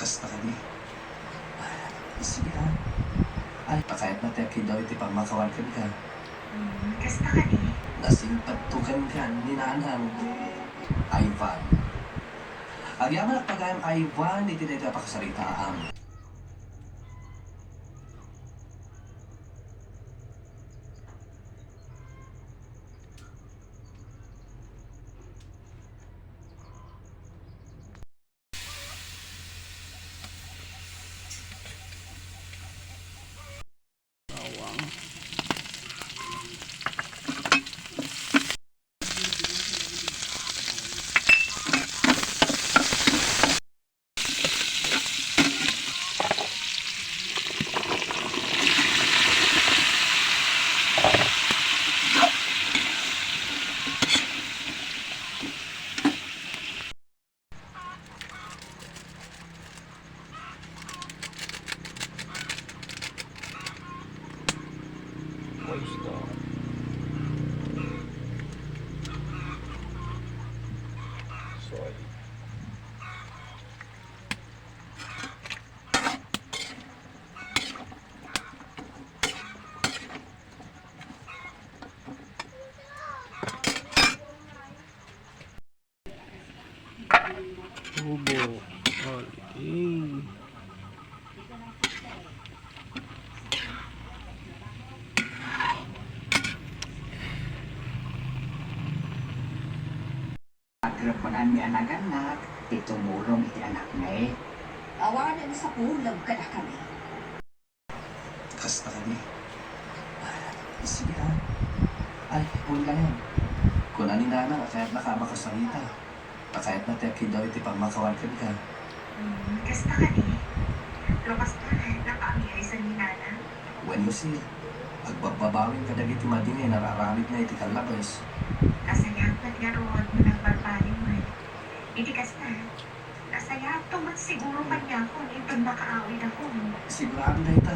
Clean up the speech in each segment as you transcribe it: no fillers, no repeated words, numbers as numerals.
Kasta ka ni. Sige ha. Ay, pakayat na teki daw iti pamakawan ka. Kasta ka ni. Nasing patugan ka ni nanang Ivan. Ang yaman at pagayang Ivan, iti na ito pakasaritaam. Soy. Tubo. Okay. Agreponan mi anak-anak, itumulong iti anak na awanan sa pulag ka na kami. Kasta ka ni. Sige ha. Ay, huwag lang yan. Kung ani nanang, kahit nakamakasalita. Pakayat na teki daw iti pamakawan ka. Kasta ka ni. Lukas na, nakaamiyay sa ninana. When you see, agbababawin ka dagiti madingay, nararamid na iti kalabas. Kasayang nagyaroon mo ng barbarin mo eh. Hindi kasta. Kasayang tumat siguro man niya kung itong nakaawid ako. Sigurado na ita.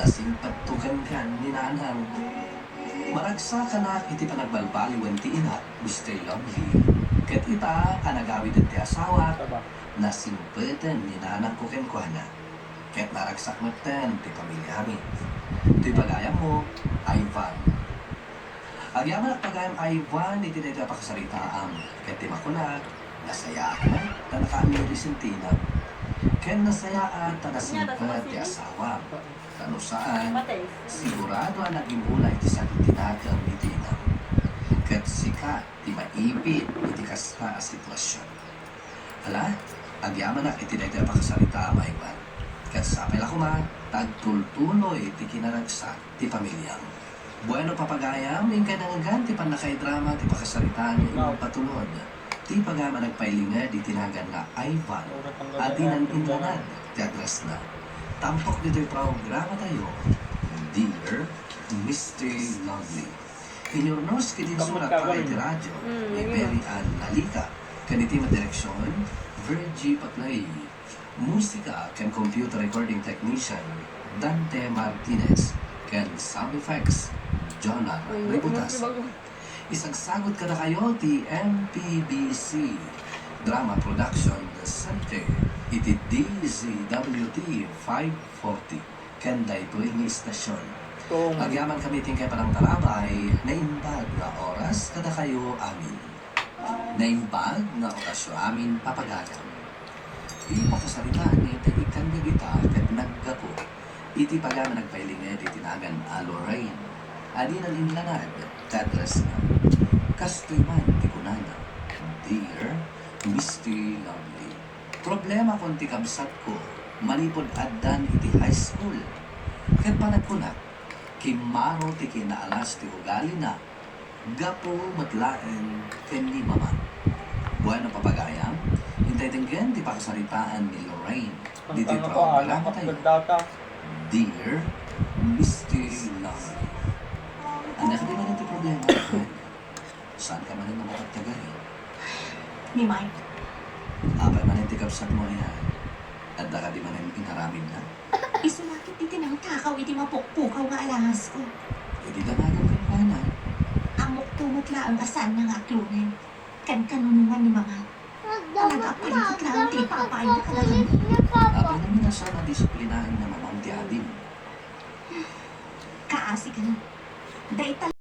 Nasing patugan ka ni nanang. Maragsa ka na iti panagbalbaliwan ti ina, Mr. Lovely. Kat ita, kanagawid at ti asawa, nasimpetan ni nanang ko kenkwana. Kat naragsak matan ti pamilya amin. Ti pagayam mo, Ivan. Agyaman at pagayam Ivan, iti na ito pakasaritaam. Kat ti makunat, nasaya ka na nakaamiri sintinam. Ken nasaya at nasimpetan ti asawa. Kano saan, sigurado ang naging ulay ti sa tinagang iti ina. Kat sika, ti maipit, iti kasta a sitwasyon. Hala, agyaman na iti na ito pakasaritaam, Ivan. Kat sapay la kuma, tagtultuloy ti kinaragsak ti pamilyang. Bueno papagayam, yung kanangagan ti panakay-drama ti pakasaritaan yung patulod. Ti pagama nagpailinga di tinagan nga Ivan at di nang indranad ti adres na. Tampok dito'y programa tayo, Dear Mr. Lovely. Inyornos kiti surat para iti radyo ni Mary Ann Nalika. Kaniti madireksyon, Virgie Patlay. Musika ken computer recording technician, Dante Martinez. Ken sound effects, Jonah Ributas. Isagsagot ka na kayo ti MPBC Drama Production Center. Iti DZWT 540. Kanda ito yung istasyon. Agyaman kami tingkay parang talabay, naimbag na oras kada kayo amin. Naimbag na orasyo amin papagagam. Di pakasalitaan ni ikan na gita at naggapo. Iti pagama nagpailinga di tinagan a Lorraine. Adi na linlanad, tadras na. Kastoy man ti kunana. Dear Mr. Lovely. Problema kung ti kabsat ko, malipod addan iti high school. Kat panagkunat, kimaro ti kinaalas ti ugali na, gapo matlaen ken ni mama. Bueno papagayam, hintay tinggen ti pakasaritaan ni Lorraine. Di ti programa tayo. Dear Mr. Lovely. Anak, di man iti problema. Saan ka man ang makatagarin? Ni Mike. Apay man iti kapsat mo yan. At daka di man ang inaramid na. Isumakit iti nang takaw iti mapukpukaw nga alahas ko. Hindi damagan ka pa na. Amok tumutla ang asan ng aklunin. Kan kanunungan ni Mama. talaga palikot lang ti papay na kadaghan. Apay naman na siya na disiplinahin na mamang di adin. Kaasi ka na. Dahil